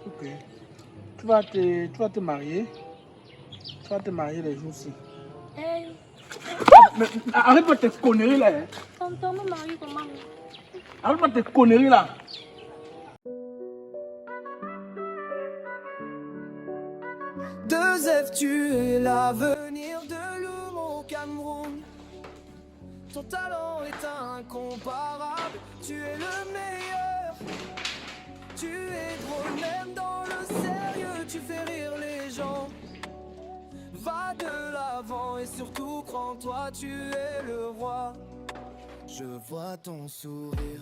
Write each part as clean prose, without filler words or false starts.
Ok. Tu vas te marier. Tu vas te marier les jours-ci. Hey. Mais arrête pas tes conneries là. Hein. Tonton, me marie comment? Arrête pas tes conneries là. Deux F, tu es l'avenir de l'homme au Cameroun. Ton talent est incomparable, tu es le meilleur. Tu es drôle même dans le sérieux, tu fais rire les gens. Va de l'avant et surtout prends-toi, tu es le roi. Je vois ton sourire,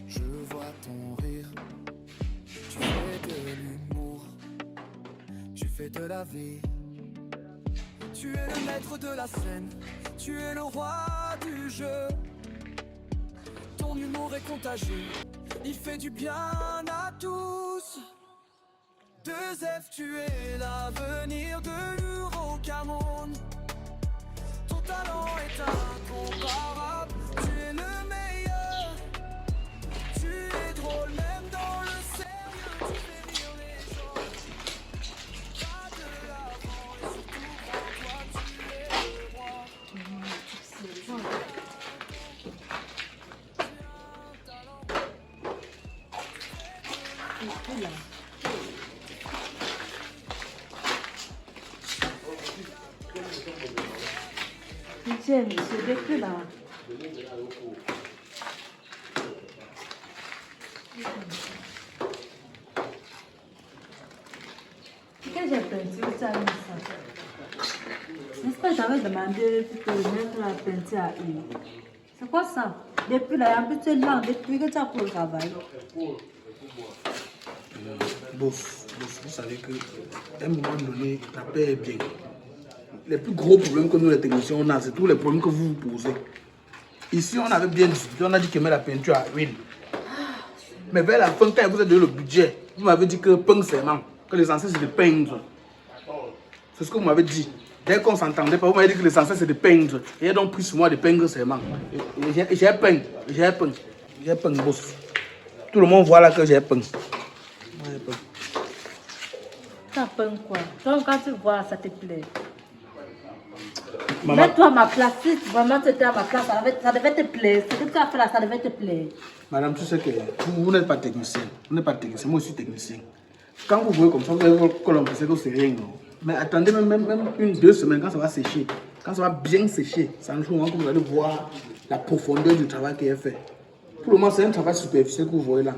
je vois ton rire. Tu fais de l'humour, tu fais de la vie. Tu es le maître de la scène, tu es le roi du jeu. Ton humour est contagieux, il fait du bien à tous. Deux F, tu es l'avenir de l'Euro-Cameroun. Ton talent est incomparable, tu es le meilleur. Tu es drôle même dans le sérieux, tu fais rire les gens. Va de l'avant et surtout prends-toi, tu es le roi. Tu as un talent. Tiens, monsieur, depuis là. Quand j'ai peinture, tu as mis ça. N'est-ce pas, j'avais demandé de mettre la peinture à huile. C'est quoi ça? Depuis là, en plus tu es lent, depuis que tu as pour le travail. Boss, vous savez qu'à un moment donné, la paix est bien. Les plus gros problèmes que nous les techniciens on a, c'est tous les problèmes que vous vous posez. Ici, on avait bien discuté, on a dit qu'il met la peinture à huile. Mais vers la fin, quand vous avez donné le budget, vous m'avez dit que peindre seulement, que l'essentiel c'est de peindre. C'est ce que vous m'avez dit. Dès qu'on ne s'entendait pas, vous m'avez dit que l'essentiel c'est de peindre. Et j'ai donc pris sur moi de peindre seulement. Et j'ai peint, boss. Tout le monde voit là que j'ai peint. Tu as peint quoi? Donc quand tu vois, ça te plaît. Maman. Mets-toi à ma place, si vraiment tu étais à ma place, ça devait te plaire. Ce que tu as fait là, ça devait te plaire. Madame, tu sais que vous n'êtes pas technicien. Vous n'êtes pas technicien, moi je suis technicien. Quand vous voyez comme ça, vous avez votre colonne, c'est que c'est rien. Non? Mais attendez même 1-2 semaines, quand ça va sécher, quand ça va bien sécher, c'est un jour que vous allez voir la profondeur du travail qui est fait. Pour le moment, c'est un travail superficiel que vous voyez là.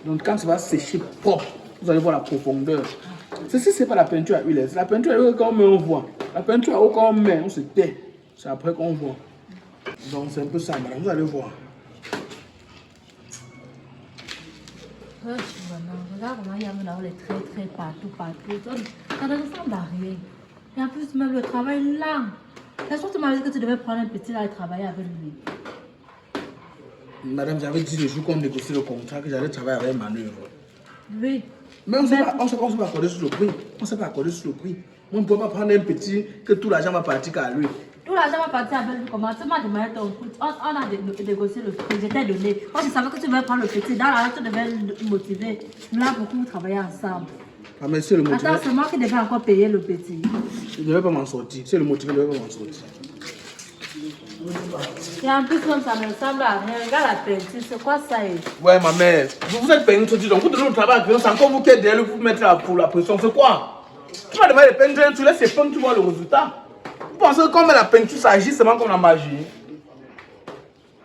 Donc quand ça va sécher propre, vous allez voir la profondeur. Ceci, c'est pas la peinture à huile. C'est la peinture à huile, quand on met, on voit. La peinture à eau, quand on met, on se tait. C'est après qu'on voit. Donc c'est un peu ça, madame. Vous allez voir. Regarde comment il y a les traits partout. Ça ne ressemble à rien. Et en plus, même le travail lent. Est-ce que tu m'as dit que tu devais prendre un petit là et travailler avec lui? Madame, j'avais dit le jour qu'on négocie le contrat que j'allais travailler avec manœuvre. Oui. Mais on ne s'est pas accordé sur le prix. On ne s'est pas accordé sur le prix. On ne peut pas prendre un petit que tout l'argent va partir qu'à lui. Tout l'argent va partir avec lui. Comment tu m'as demandé ton prix? On a négocié le prix. Je t'ai donné. Moi, je savais que tu devais prendre le petit. Dans la tu devais le motiver. Là, beaucoup vous travaillez ensemble. Ah, mais c'est le motivé. Attends, c'est moi qui devais encore payer le petit. Je ne devais pas m'en sortir. C'est le motivé, je ne devais pas m'en sortir. Et en plus, comme ça ne ressemble à rien. Regarde la peinture. C'est quoi ça? Ouais, ma mère. Vous êtes payé une sortie. Donc, vous donnez le travail à quelqu'un. C'est encore vous qui êtes derrière vous mettre pour la pression. C'est quoi? Tu vas demander de peindre, tu laisses les peindre, tu vois le résultat. Vous pensez que comme la peinture, ça agit seulement comme la magie?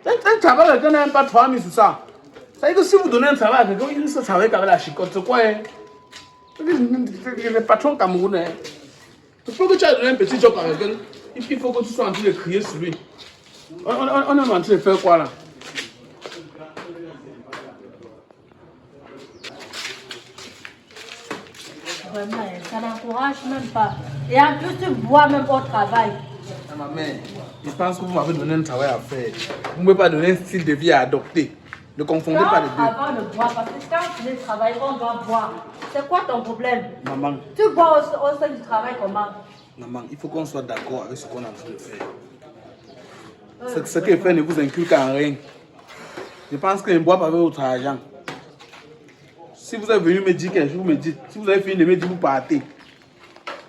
Un travail à quelqu'un n'a pas 3 000 sur ça. Ça veut dire que si vous donnez un travail à quelqu'un, il se travaille avec la chicotte. C'est quoi, hein? Les patrons camerounais. Il faut que tu aies donné un petit job à quelqu'un. Il faut que tu sois en train de crier sur lui. On est en train de faire quoi là? Vraiment, ça n'encourage même pas. Et en plus, tu bois même au travail. Ma mère, je pense que vous m'avez donné un travail à faire. Vous ne pouvez pas donner un style de vie à adopter. Ne confondez pas les deux. Avant de boire, parce que quand tu travailles, on doit boire. C'est quoi ton problème? Maman. Tu bois au sein du travail comment? Maman, il faut qu'on soit d'accord avec ce qu'on est en train de faire. Ce qu'il fait ne vous inculque en rien. Je pense qu'il ne boit pas avec votre argent. Si vous êtes venu me dire quelque chose, vous me dites. Si vous avez fini de me dire, vous partez.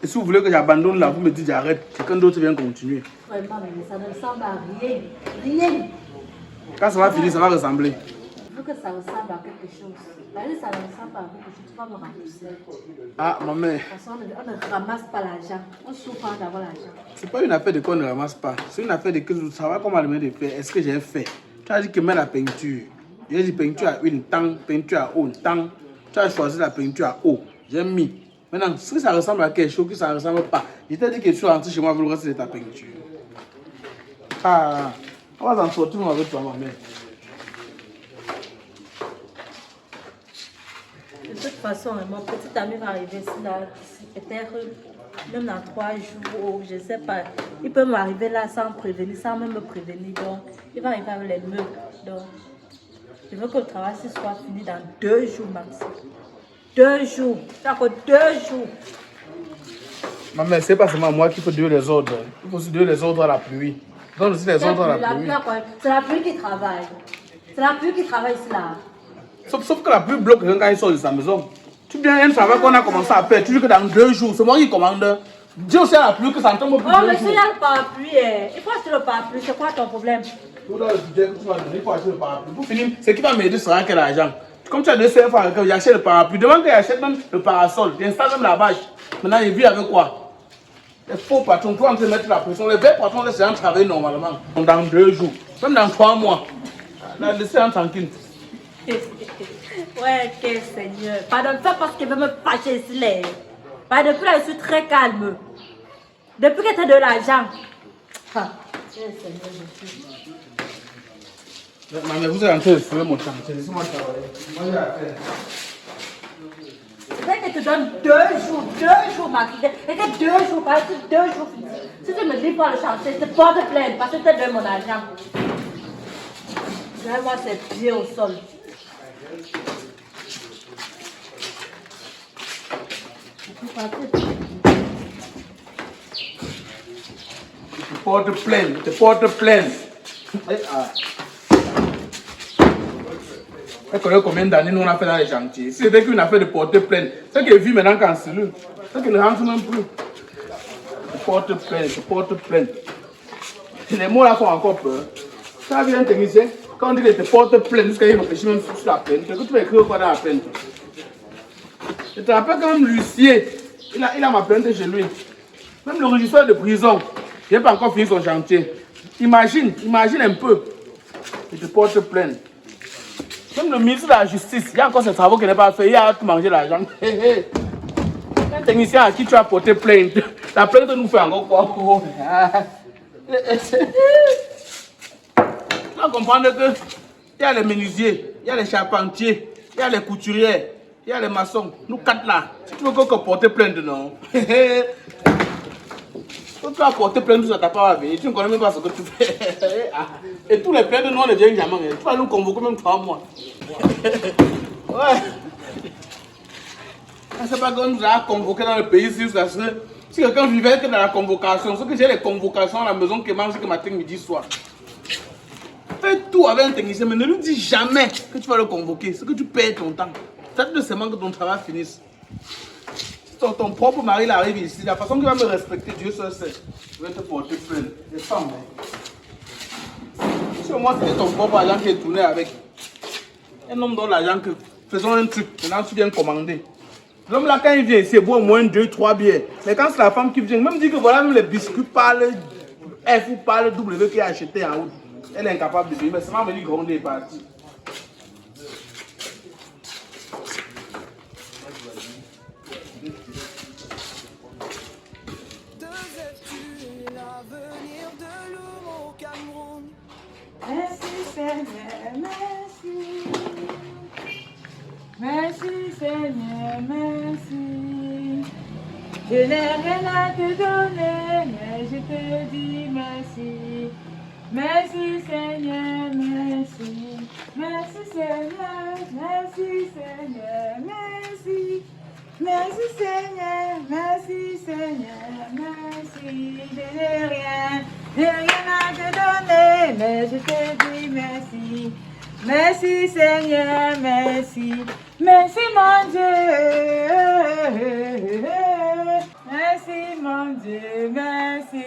Et si vous voulez que j'abandonne là, vous me dites j'arrête. Quelqu'un d'autre vient continuer. Vraiment, mais ça ne ressemble à rien. Rien. Quand ça va finir, ça va ressembler. Je veux que ça ressemble à quelque chose. Ça ne ressemble pas à quelque chose. Tu vas me rembourser. Ah, maman. Parce qu'on ne ramasse pas l'argent. On souffre d'avoir l'argent. C'est pas une affaire de qu'on ne ramasse pas. C'est une affaire de que je savais comment le de faire. Est-ce que j'ai fait? Tu as dit que mets la peinture. J'ai dit peinture à une tang, peinture à haut, tang. Tu as choisi la peinture à haut. J'ai mis. Maintenant, si ça ressemble à quelque chose que ça ne ressemble pas, je t'ai dit que tu es rentré chez moi pour le reste de ta peinture. Ah, on va s'en sortir avec toi, ma mère. De toute façon, mon petit ami va arriver ici, là, peut-être même dans 3 jours, je ne sais pas. Il peut m'arriver là sans prévenir, sans même me prévenir. Donc, il va arriver avec les meubles. Donc, je veux que le travail soit fini dans 2 jours maximum. 2 jours. D'accord, 2 jours. Maman, c'est pas seulement moi qui peux donner les ordres. Il faut aussi donner les ordres à la pluie. Donne aussi les ordres à la pluie. C'est la pluie qui travaille. C'est la pluie qui travaille ici là. Sauf que la pluie bloque quand il sort de sa maison. Tu viens un travail qu'on a commencé à faire. Tu dis que dans 2 jours, c'est moi qui commande. Dis aussi à la pluie que ça ne tombe plus. Oh, monsieur, il y a le parapluie. Il faut acheter le parapluie. C'est quoi ton problème? Tout le budget que tu vas donner, il faut acheter le parapluie. Pour finir, ce qui va m'aider sera quel argent? Comme tu as 200 francs, j'achète le parapluie. Demande qu'il achète même le parasol. Tu installes même la bâche. Maintenant, il vit avec quoi? Les faux patrons, toi, on te mettre la pression. Les vrais patrons laissent les gens travailler normalement. Dans 2 jours, même dans 3 mois. Laissez-les tranquille. Ouais, que Seigneur. Pardon, pas parce qu'il veut me fâcher ici. Depuis là, je suis très calme. Depuis que tu as de l'argent. Ah, que Seigneur, je suis. Mais vous êtes en train de fouiller mon chantier. Laissez-moi travailler. Moi, j'ai à faire. C'est vrai que tu donnes 2 jours, 2 jours, Marie. Et que 2 jours, parce que 2 jours. Si tu me dis pas le chantier, je te porte plainte parce que tu as donné mon argent. Là, moi, c'est pieds au sol. Je te porte plainte, je te porte plainte. Elle connaît combien d'années nous on a fait dans les chantiers. Si c'était qu'une affaire de porter plainte, c'est qu'elle vit maintenant qu'en cellule. C'est qu'elle ne rentre même plus. Je porte plainte, je porte plainte. Les mots là font encore peur. Ça vient un technicien, quand on dit qu'il te porte plainte, jusqu'à il réfléchit même sur la plainte. Que tu vas écrire quoi dans la plainte? Je te rappelle quand même l'huissier, il a ma plainte chez lui. Même le régisseur de prison, il n'a pas encore fini son chantier. Imagine un peu. Je te porte plainte. Même le ministre de la Justice, il y a encore ces travaux qu'il n'a pas fait, il a tout mangé l'argent. Un technicien à qui tu as porté plainte, la plainte nous fait encore quoi? Tu dois comprendre que il y a les menuisiers, il y a les charpentiers, il y a les couturières, il y a les maçons. Nous 4 là. Si tu veux qu'on porte plainte, non? Quand tu as porté plainte, ça t'a pas venir. Tu ne connais même pas ce que tu fais. Et tous les plaintes, nous on ne vient jamais. Tu vas nous convoquer même 3 mois. Ouais. C'est pas qu'on nous a convoqué dans le pays si quelqu'un vivait que dans la convocation. Ce que j'ai les convocations à la maison qui mange que matin, midi, soir. Fais tout avec un technicien, mais ne lui dis jamais que tu vas le convoquer. C'est que tu perds ton temps. Peut-être de seulement que ton travail finisse. Si ton propre mari il arrive ici, la façon qu'il va me respecter, Dieu seul sait. Je vais te porter plainte. Les femmes. Si au moins c'était ton propre agent qui est tourné avec. Un homme donne l'argent que faisons un truc, maintenant tu viens commander. L'homme là quand il vient ici, il boit au moins 2-3 bières. Mais quand c'est la femme qui vient, même dit que voilà, même les biscuits parlent F ou parlent W qui a acheté en route. Elle est incapable de payer, mais c'est pas venir gronder et partir. L'avenir de l'homme au Cameroun. Merci Seigneur, merci. Merci Seigneur, merci. Je n'ai rien à te donner, mais je te dis merci. Merci Seigneur, merci. Merci Seigneur, merci Seigneur, merci. Merci Seigneur, merci Seigneur, merci. Je n'ai rien à te donner, mais je te dis merci. Merci Seigneur, merci. Merci mon Dieu. Merci mon Dieu, merci.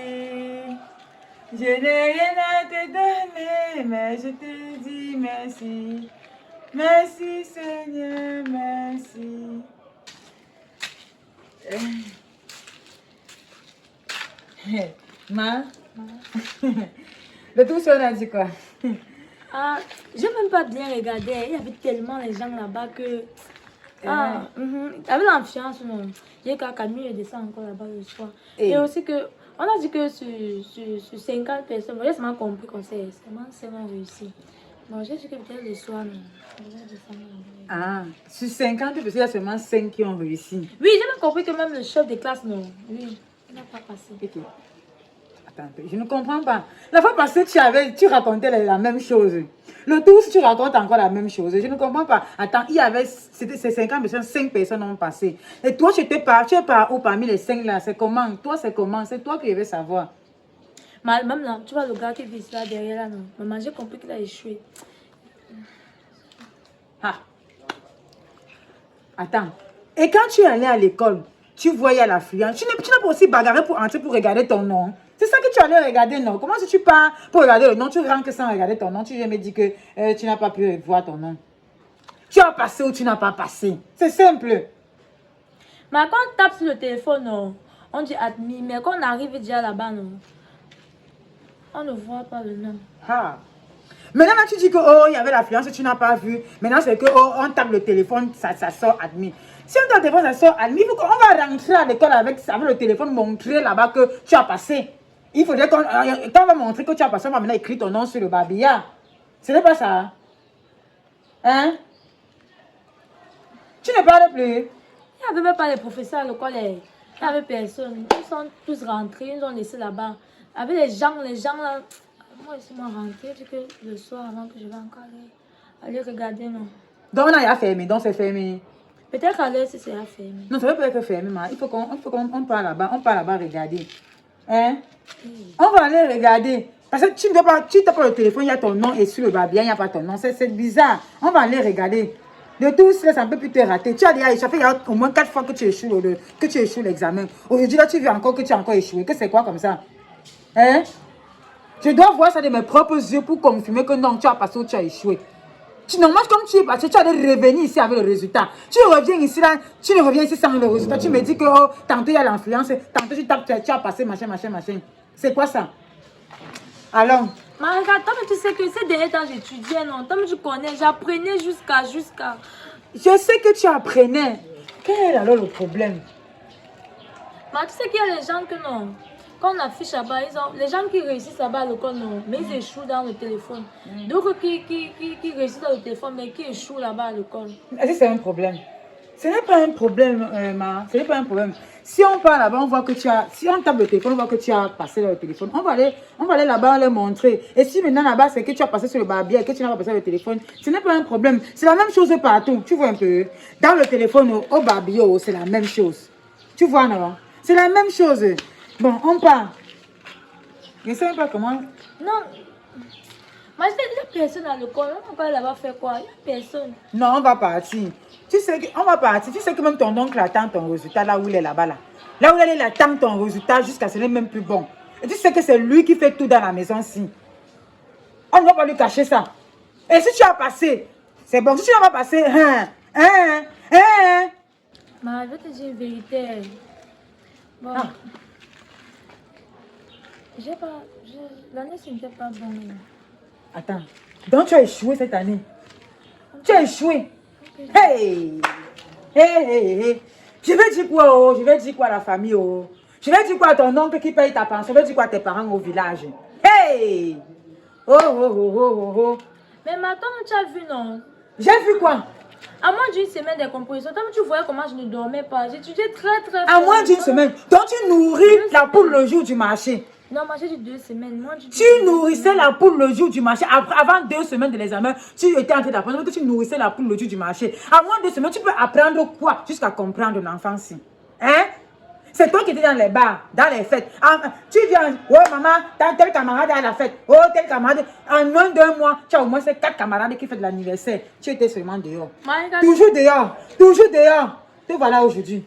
Je n'ai rien à te donner, mais je te dis merci. Merci Seigneur, merci. Ma, le tout ça, on a dit quoi? Ah, j'ai même pas bien regardé. Il y avait tellement les gens là-bas que. Ah, il y avait l'ambiance, non. J'ai qu'à Camille descend encore là-bas le soir. Et aussi que. On a dit que sur 50 personnes, j'ai seulement compris qu'on s'est seulement réussi. Bon, j'ai dit que peut-être le soir, non. Ah, sur 50 personnes, il y a seulement 5 qui ont réussi. Oui, j'ai même compris que même le chef de classe, non. Oui, il n'a pas passé. Okay. Attends, je ne comprends pas. La fois passée, tu racontais la même chose. Le tout, si tu racontes encore la même chose, je ne comprends pas. Attends, il y avait, c'était ces 50 personnes, 5 personnes ont passé. Et toi, tu es par où parmi les 5 là? C'est comment? Toi, c'est comment? C'est toi qui veux savoir. Même là, tu vois le gars qui vit là derrière là, non. Maman, j'ai compris qu'il a échoué. Ah. Attends. Et quand tu es allé à l'école, tu voyais l'affluence. Tu n'as pas aussi bagarré pour entrer pour regarder ton nom. C'est ça que tu allais regarder, non? Comment si tu pars pour regarder le nom, tu rentres sans regarder ton nom, tu viens me dire que tu n'as pas pu voir ton nom. Tu as passé ou tu n'as pas passé. C'est simple. Mais quand on tape sur le téléphone, non, on dit admis. Mais quand on arrive déjà là-bas, non, on ne voit pas le nom. Ah. Maintenant, tu dis que oh, il y avait l'affluence, tu n'as pas vu. Maintenant, c'est que oh, on tape le téléphone, ça sort admis. Si on tape le téléphone, ça sort admis, il faut qu'on va rentrer à l'école avec le téléphone, montrer là-bas que tu as passé. Il faudrait qu'on va montrer que tu as passé, on va maintenant écrire ton nom sur le babillard. Ce n'est pas ça. Hein? Tu ne parles plus. Il n'y avait même pas les professeurs à l'école. Il n'y avait personne. Ils sont tous rentrés, ils nous ont laissé là-bas. Avec les gens là. Moi, ils sont rentrés. Je dis que le soir, avant que je vais encore aller regarder, non. Donc, on a fermé, donc c'est fermé. Peut-être qu'à l'heure, c'est fermé. Non, ça ne peut pas être fermé, mais il faut qu'on part là-bas. On part là-bas regarder. Hein? On va aller regarder. Parce que tu n'as pas le téléphone, il y a ton nom et sur le babillard, il n'y a pas ton nom. C'est bizarre. On va aller regarder. De tout cela, ça ne peut plus te rater. Tu as déjà échoué. Il y a au moins 4 fois que tu échoues l'examen. Aujourd'hui, là, tu veux encore que tu as encore échoué. Que c'est quoi comme ça? Hein? Je dois voir ça de mes propres yeux pour confirmer que non, tu as passé ou tu as échoué. Normalement, comme tu es passé, tu as revenir ici avec le résultat. Tu reviens ici, là, tu ne reviens ici sans le résultat. Tu me dis que oh, tantôt il y a l'influence, tantôt tu tapes, tu as passé, machin. C'est quoi ça? Alors? Mais regarde, toi, tu sais que ces derniers temps, j'étudiais, non? Toi, tu connais, j'apprenais jusqu'à. Je sais que tu apprenais. Quel est alors le problème? Mais tu sais qu'il y a les gens que non. Quand on affiche là-bas, les gens qui réussissent là-bas à l'école, non, mais ils échouent dans le téléphone. D'autres qui réussissent dans le téléphone, mais qui échouent là-bas à l'école. Est-ce que c'est un problème? Ce n'est pas un problème, Ma. Ce n'est pas un problème. Si on part là-bas, on voit que tu as... Si on tape le téléphone, on voit que tu as passé le téléphone. On va aller là-bas, les montrer. Et si maintenant là-bas, c'est que tu as passé sur le babillard et que tu n'as pas passé le téléphone, ce n'est pas un problème. C'est la même chose partout. Tu vois un peu? Dans le téléphone, au babillard, c'est la même chose. Tu vois, non? C'est la même chose. Bon, on part. Je ne sais même pas comment... Non. Mais il n'y a personne à l'école. On va là-bas faire quoi? Il n'y a personne. Non, on va partir. Tu sais qu'on va partir. Tu sais que même ton oncle attend ton résultat là où il est là-bas. Là où il attend ton résultat jusqu'à ce n'est même plus bon. Et tu sais que c'est lui qui fait tout dans la maison-ci. On ne va pas lui cacher ça. Et si tu as passé, c'est bon. Si tu n'as pas passé, Mais je vais te dire une vérité. Bon. Ah. L'année, ce n'était pas bon. Attends. Donc tu as échoué cette année. Tu as échoué. Hey! Hey! Je vais dire quoi, oh? Je vais dire quoi à la famille, oh? Je vais dire quoi à ton oncle qui paye ta pension? Je vais dire quoi à tes parents au village? Hey! Oh. Mais maintenant, tu as vu, non? J'ai vu quoi? À moins d'une semaine de composition, tu voyais comment je ne dormais pas. J'étudiais très fort. À moins d'une semaine. Donc tu nourris la poule le jour du marché. Non, moi j'ai dit 2 semaines. Tu nourrissais la poule le jour du marché. Avant 2 semaines de l'examen, tu étais en train d'apprendre que tu nourrissais la poule le jour du marché. À moins de 2 semaines, tu peux apprendre quoi jusqu'à comprendre l'enfant-ci? Hein? C'est toi qui étais dans les bars, dans les fêtes. Tu viens, oh maman, t'as tel camarade à la fête. Oh, tel camarade. En moins d'1 mois, tu as au moins ces 4 camarades qui font de l'anniversaire. Tu étais seulement dehors. Toujours dehors. Toujours dehors. Te voilà aujourd'hui.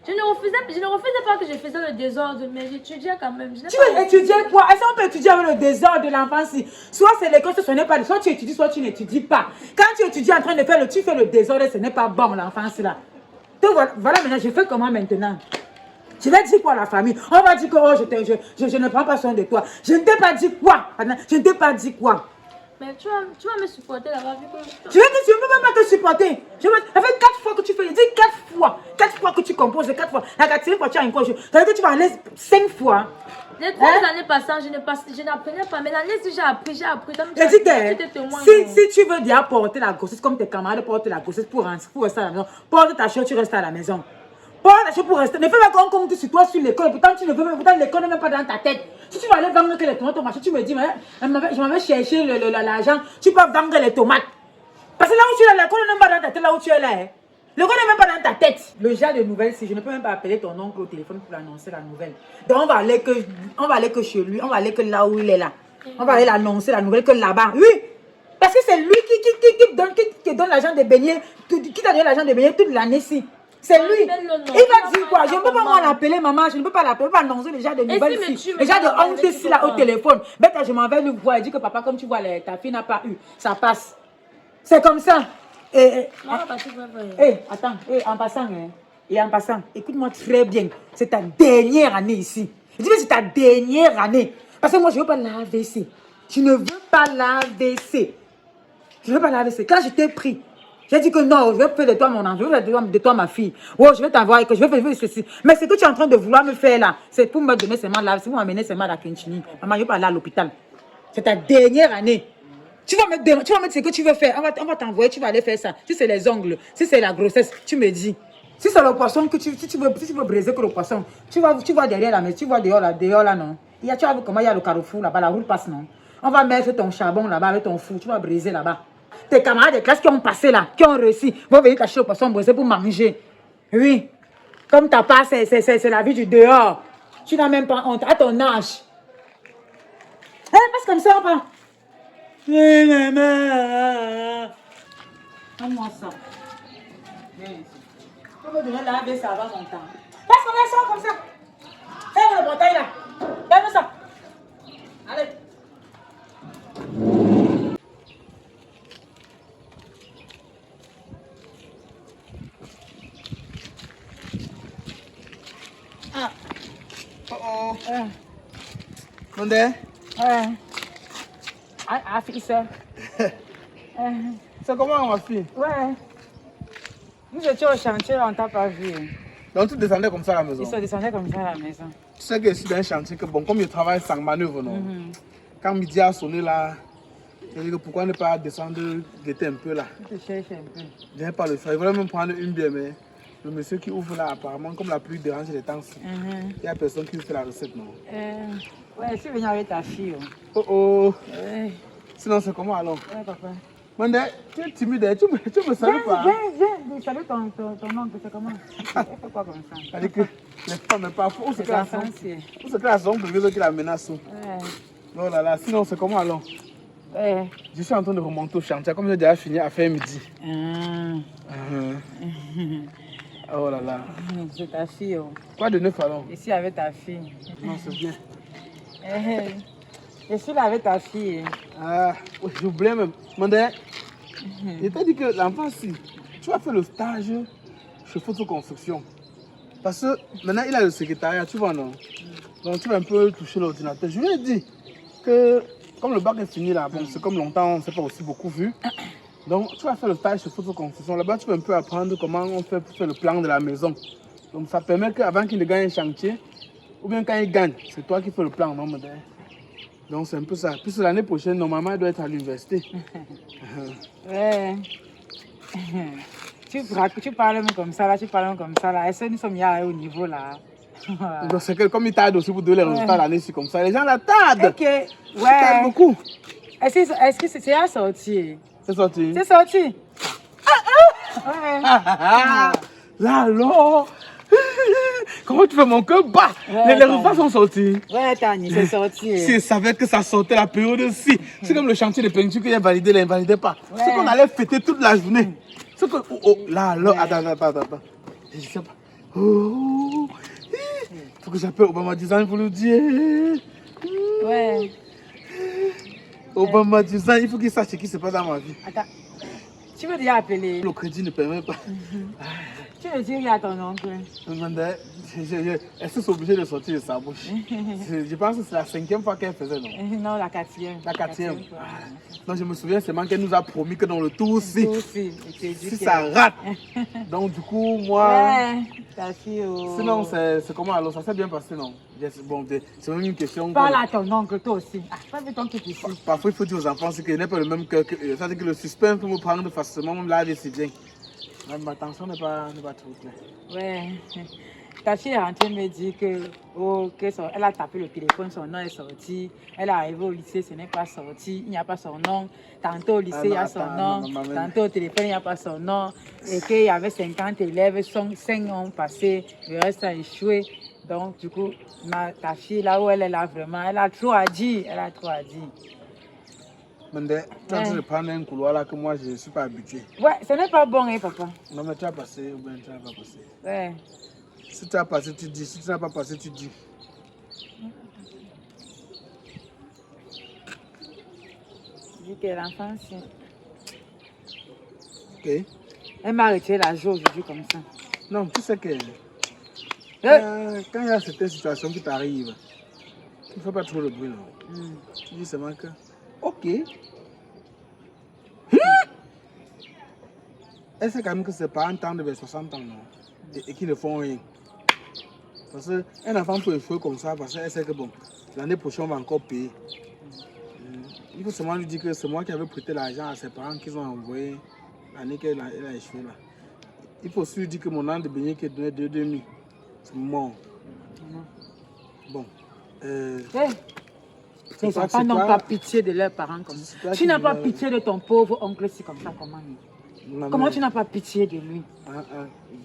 Je ne refusais pas que je faisais le désordre, mais j'étudiais quand même. Tu veux étudier quoi? Est-ce qu'on peut étudier avec le désordre de l'enfance? Soit c'est l'école, ce n'est pas. Soit tu étudies, soit tu n'étudies pas. Quand tu étudies en train de faire tu fais le désordre, ce n'est pas bon l'enfance là. Donc voilà maintenant, je fais comment maintenant? Je vais dire quoi à la famille? On va dire que oh, je ne prends pas soin de toi. Je ne t'ai pas dit quoi? Je ne t'ai pas dit quoi? Mais tu vas me supporter là-bas vu que... Je ne peux même pas te supporter. Ça fait 4 fois que tu fais. Dis 4 fois. 4 fois que tu composes, 4 fois. La 4e fois, tu as une fois. Ça veut dire que tu vas aller 5 fois. Les 3 années passant, je n'apprenais pas. Mais l'année si j'ai appris. Je dis que si tu veux déjà porter la grossesse comme tes camarades portent la grossesse pour rester à la maison, porte ta chose, tu restes à la maison. Porte ta chose pour rester. Ne fais pas qu'on compte sur toi sur l'école. Pourtant, tu ne veux même. Pourtant, l'école n'est même pas dans ta tête. Si tu vas aller vendre les tomates au marché, tu me dis, mais je m'avais cherché l'argent. Tu peux vendre les tomates. Parce que là où tu es là, l'école n'est même pas dans ta tête. Là où tu es là, hein. L'école n'est même pas dans ta tête. Le genre de nouvelles, si je ne peux même pas appeler ton oncle au téléphone pour annoncer la nouvelle. Donc, on va aller que chez lui. On va aller que là où il est là. On va aller l'annoncer la nouvelle que là-bas. Oui. Parce que c'est lui qui donne l'argent de beignets. Qui t'a donné l'argent de beignets toute l'année-ci. C'est lui. Il va dire quoi? Je ne peux pas moi l'appeler maman, je ne peux pas l'appeler, pas annoncer déjà de nouvelles filles. Déjà de honte ici là au téléphone. Bête, je m'en vais le voir et dire que papa, comme tu vois, ta fille n'a pas eu. Ça passe. C'est comme ça. Attends, en passant, écoute-moi très bien. C'est ta dernière année ici. Je dis que c'est ta dernière année. Parce que moi, je ne veux pas l'AVC. Je ne veux pas l'AVC. Je ne veux pas l'AVC. Quand je t'ai pris, j'ai dit que non, je vais faire de toi mon enfant, je vais faire de toi ma fille. Oh, je vais t'envoyer, que je vais faire ceci. Mais ce que tu es en train de vouloir me faire là, c'est pour me donner seulement là, c'est pour m'amener seulement à Kinchini. Maman, je ne vais pas aller à l'hôpital. C'est ta dernière année. Tu vas mettre ce que tu veux faire. On va t'envoyer, tu vas aller faire ça. Si c'est les ongles, si c'est la grossesse, tu me dis. Si c'est le poisson que si tu veux briser que le poisson, tu vois derrière la maison, tu vois dehors là, non. Tu vas voir comment il y a le carrefour là-bas, la route passe, non. On va mettre ton charbon là-bas avec ton four, tu vas briser là-bas. Tes camarades de classe qui ont passé là, qui ont réussi, vont venir t'acheter le poisson brisé pour manger. Oui. Comme ta part, c'est la vie du dehors. Tu n'as même pas honte à ton âge. Passe comme ça, pas. Donne-moi ça. Viens ici. Je vais donner la baisse avant mon temps. Passe comme ça. Fais le portail là. Donne-moi ça. Allez. Mondé? Fille, ça. C'est comment ma fille? Ouais. Nous étions au chantier, on t'a pas vu. Donc tu descendais comme ça à la maison? Ils sont descendus comme ça à la maison. Tu sais que je suis dans un chantier, que bon, comme je travaille sans manœuvre, non? Quand midi a sonné là, je dis que pourquoi ne pas descendre, guetter un peu là? Je te cherche un peu. Je n'ai pas le faire. Il voulait même prendre une bière, mais le monsieur qui ouvre là, apparemment, comme la pluie dérange les temps-ci, il n'y a personne qui fait la recette, non? Ouais, je suis venu avec ta fille. Oh oh! Ouais. Sinon, c'est comment alors? Ouais, papa. Mandé, tu es timide, tu me salues pas? Viens, salut ton oncle, c'est comment? Il fait quoi comme ça? C'est-à-dire que les femmes ne pas faux, c'est que la sonde, qui la menace. Ouais. Oh là là, sinon, c'est comment alors? Ouais. Je suis en train de remonter au chantier, comme j'ai déjà fini à faire midi. Oh là là. C'est ta fille. Oh. Quoi de neuf alors? Ici avec ta fille. Non, c'est bien. Je suis là avec ta fille. Ah, oui, j'oubliais même. Mandé, je t'ai dit que l'enfant, si tu vas faire le stage chez Photoconstruction. Parce que maintenant, il a le secrétariat, tu vois, non? Donc, tu vas un peu toucher l'ordinateur. Je lui ai dit que, comme le bac est fini là, bon, c'est comme longtemps, on ne s'est pas aussi beaucoup vu. Donc, tu vas faire le stage chez Photoconstruction. Là-bas, tu vas un peu apprendre comment on fait pour faire le plan de la maison. Donc, ça permet qu'avant qu'il ne gagne un chantier, ou bien quand il gagne, c'est toi qui fais le plan, non, Mandé? Donc c'est un peu ça. Puis l'année prochaine, normalement, elle doit être à l'université. Ouais. Tu parles même comme ça là, Est-ce que nous sommes là au niveau là? Donc c'est que comme il tarde aussi pour donner les résultats l'année-ci comme ça, les gens l'attendent. Ok, ouais. Ils tardent beaucoup. Est-ce que c'est à sortir? C'est sorti. C'est sorti. Ouais. Là alors, Comment tu fais mon cœur bat? Ouais, Les résultats sont sortis. Ouais, Tani, c'est sorti. Si je savais que ça sortait la période aussi. C'est comme le chantier de peinture que j'ai validé, il n'invalidait pas. Ouais. C'est qu'on allait fêter toute la journée. C'est que. Là, attends. Je ne sais pas. Il faut que j'appelle Obama Design pour lui dire. Ouais. Obama Design, il faut qu'il sache ce qui se passe dans ma vie. Attends. Tu veux déjà appeler? Le crédit ne permet pas. Tu veux dire à ton oncle? Je me demandais, est-ce que c'est obligé de sortir de sa bouche? Je pense que c'est la 5e fois qu'elle faisait, non? Non, la 4e. La 4e. Non, je me souviens seulement qu'elle nous a promis que dans le tour aussi, si ça rate. Donc du coup, moi... Ouais, ta fille... Sinon, c'est comment alors? Ça s'est bien passé, non? Bon, c'est même une question... Parle à ton oncle, toi aussi. Ah, pas vu ton truc ici. Parfois, il faut dire aux enfants qu'il n'est pas le même cœur que eux. Ça veut dire que le suspense peut me prendre facilement, même là, c'est bien. Ma tension n'est pas trop claire. Ouais. Ta fille est rentrée me dire que, elle a tapé le téléphone, son nom est sorti. Elle est arrivée au lycée, ce n'est pas sorti. Il n'y a pas son nom. Tantôt au lycée, il y a son nom. Tantôt au téléphone, il n'y a pas son nom. Et qu'il y avait 50 élèves, 5 ont passé, le reste a échoué. Donc, du coup, ta fille, là où elle est là, vraiment, elle a trop à dire. Mende, tu es en train de prendre un couloir là que moi je ne suis pas habitué. Ouais, ce n'est pas bon, hein, papa. Non, mais tu as passé ou bien tu n'as pas passé. Ouais. Si tu as passé, tu dis. Si tu n'as pas passé, tu dis. Dis que l'enfant, c'est... Ok. Elle m'a retiré la joie aujourd'hui comme ça. Non, tu sais que quand il y a certaines situations qui t'arrivent, il ne faut pas trop le bruit. Tu dis seulement que, ok. Elle sait quand même que c'est pas un temps de 60 ans, non? Et qu'ils ne font rien. Parce qu'un enfant peut échouer comme ça, parce qu'elle sait que bon, l'année prochaine on va encore payer. Il faut seulement lui dire que c'est moi qui avais prêté l'argent à ses parents qu'ils ont envoyé l'année qu'elle a échoué là. Il faut aussi lui dire que mon an de beignet qui est donné 2,5, c'est mort. Bon. Les enfants n'ont pas pitié de leurs parents comme ça. Tu n'as pas pitié de ton pauvre oncle, c'est comme ça, comment? Comment tu n'as pas pitié de lui?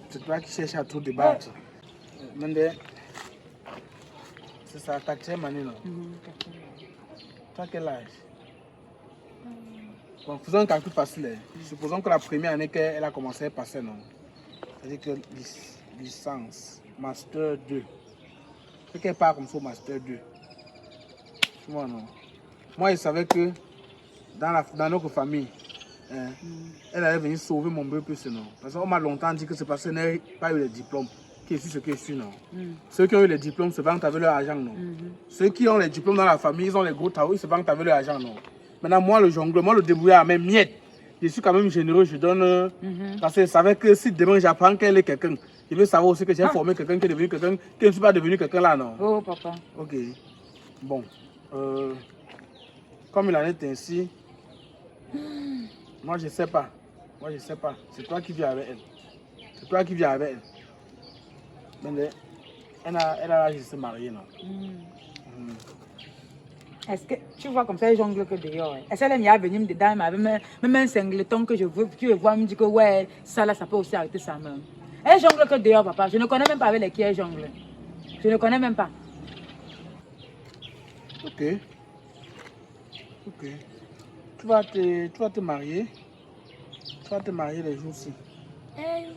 C'est toi qui cherches à tout débattre. Mende, c'est ça, ta quatrième année, non? Tu as quel âge? Bon, faisons un calcul facile. Supposons que la première année qu'elle a commencé à passer, non? C'est-à-dire que licence, master 2. C'est qu'elle part comme ça au master 2. Moi, non. Moi, je savais que dans notre famille, elle allait venir sauver mon bébé, non. Parce qu'on m'a longtemps dit que c'est parce qu'elle n'a pas eu le diplôme qui est ce que je suis, non. Ceux qui ont eu les diplômes se vendent avec leur argent, non. Ceux qui ont les diplômes dans la famille, ils ont les gros tarots, ils se vendent avec leur argent, non. Maintenant, moi, le jongleur, moi, le débrouillard à mes miettes, je suis quand même généreux, je donne. Parce que je savais que si demain j'apprends qu'elle est quelqu'un, je veux savoir aussi que j'ai formé quelqu'un qui est devenu quelqu'un, qui ne suis pas devenu quelqu'un là, non. Oh, papa. Ok. Bon. Comme il en est ainsi, moi, je ne sais pas. C'est toi qui viens avec elle. Mais elle a l'âge de se marier, non. Est-ce que tu vois comme ça, elle jongle que dehors? Est-ce qu'elle est venue me dedans, même un singleton que je veux, tu veux voir, me dit que ouais, ça là, ça peut aussi arrêter sa main. Elle jongle que dehors, papa. Je ne connais même pas avec qui elle jongle. Je ne connais même pas. Ok. Tu vas te marier. Tu vas te marier les jours-ci. Hey,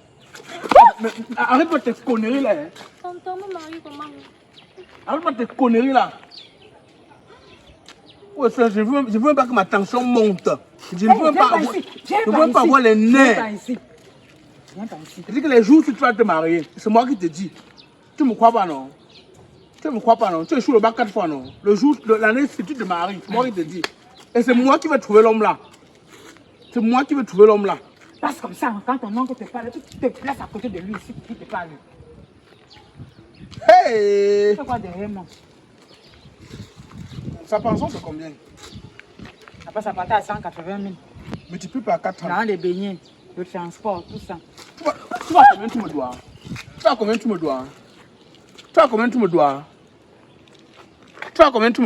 Mais arrête pas tes conneries là. tonton me marie comment? Arrête pas tes conneries là. Ouais, frère, je veux même pas que ma tension monte. Je ne veux pas avoir les nerfs. Je dis que les jours où tu vas te marier, c'est moi qui te dis. Tu me crois pas, non? Tu échoues le bac 4 fois, non? Le jour, l'année, si tu te maries, c'est moi qui te dis. Et c'est moi qui vais trouver l'homme là. Passe comme ça, quand ton oncle te parle, tu te places à côté de lui ici pour qu'il te parle. Hey! Tu fais quoi derrière moi? Sa pension, c'est combien? Après, ça partait à 180 000. Multiplie par 4 ans. Dans les beignets, le transport, tout ça. Tu vois combien tu me dois? Tu vois combien tu me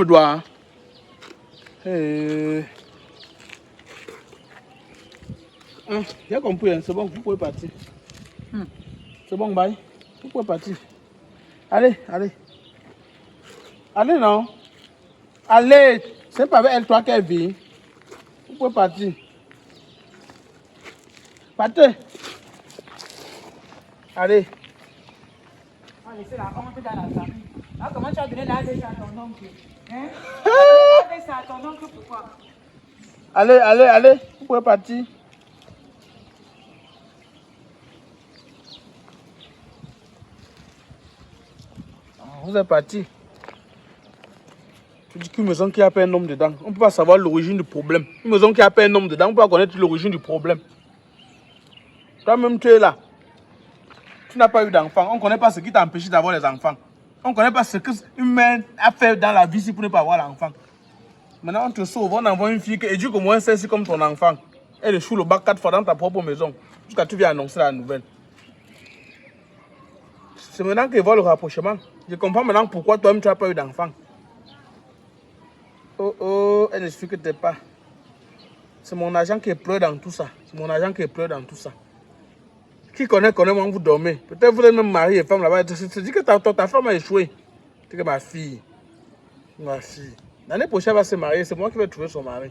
dois? J'ai compris, c'est bon, vous pouvez partir. C'est bon, bye. Vous pouvez partir. Allez, allez. Allez, non. Allez. C'est pas avec elle, toi, qu'elle vit. Vous pouvez partir. Partez. Allez. On va laisser la honte dans la famille. Ah, comment tu as donné la déjà à ton oncle? Hein? Tu as donné ça à ton oncle, pourquoi? Allez, allez, allez. Vous pouvez partir. Vous êtes parti. Tu dis qu'une maison qui a pas un homme dedans, on ne peut pas savoir l'origine du problème. Une maison qui a pas un homme dedans, on ne peut pas connaître l'origine du problème. Toi-même, tu es là. Tu n'as pas eu d'enfant. On ne connaît pas ce qui t'a empêché d'avoir les enfants. On ne connaît pas ce qu'une mère a fait dans la vie pour ne pas avoir l'enfant. Maintenant, on te sauve, on envoie une fille qui éduque au moins celle-ci comme ton enfant. Elle échoue le bac 4 fois dans ta propre maison. Jusqu'à tu viens annoncer la nouvelle. C'est maintenant qu'il voit le rapprochement. Je comprends maintenant pourquoi toi-même tu n'as pas eu d'enfant. Oh oh, elle ne suffit que t'es pas. C'est mon agent qui est pleure dans tout ça. C'est mon agent qui est pleure dans tout ça. Qui connaît, moi, vous dormez. Peut-être vous êtes même mari et femme là-bas. Tu dis que ta femme a échoué. C'est que ma fille. Ma fille. L'année prochaine, elle va se marier. C'est moi qui vais trouver son mari.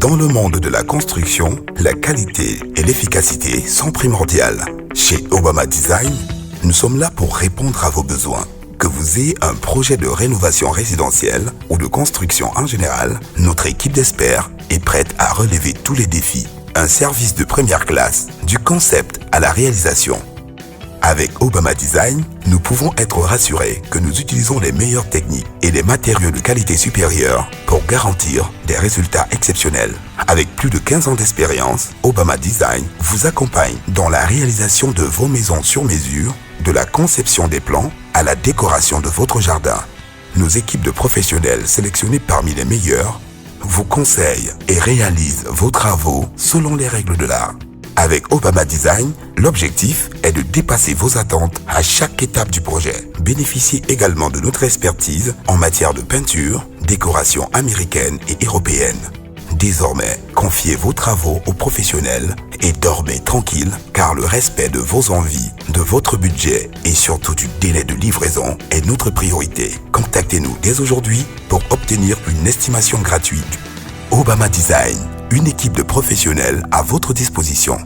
Dans le monde de la construction, la qualité et l'efficacité sont primordiales. Chez Obama Design, nous sommes là pour répondre à vos besoins. Que vous ayez un projet de rénovation résidentielle ou de construction en général, notre équipe d'experts est prête à relever tous les défis. Un service de première classe, du concept à la réalisation. Avec Obama Design, nous pouvons être rassurés que nous utilisons les meilleures techniques et les matériaux de qualité supérieure pour garantir des résultats exceptionnels. Avec plus de 15 ans d'expérience, Obama Design vous accompagne dans la réalisation de vos maisons sur mesure, de la conception des plans à la décoration de votre jardin. Nos équipes de professionnels sélectionnés parmi les meilleurs vous conseillent et réalisent vos travaux selon les règles de l'art. Avec Obama Design, l'objectif est de dépasser vos attentes à chaque étape du projet. Bénéficiez également de notre expertise en matière de peinture, décoration américaine et européenne. Désormais, confiez vos travaux aux professionnels et dormez tranquille car le respect de vos envies, de votre budget et surtout du délai de livraison est notre priorité. Contactez-nous dès aujourd'hui pour obtenir une estimation gratuite. Obama Design, une équipe de professionnels à votre disposition.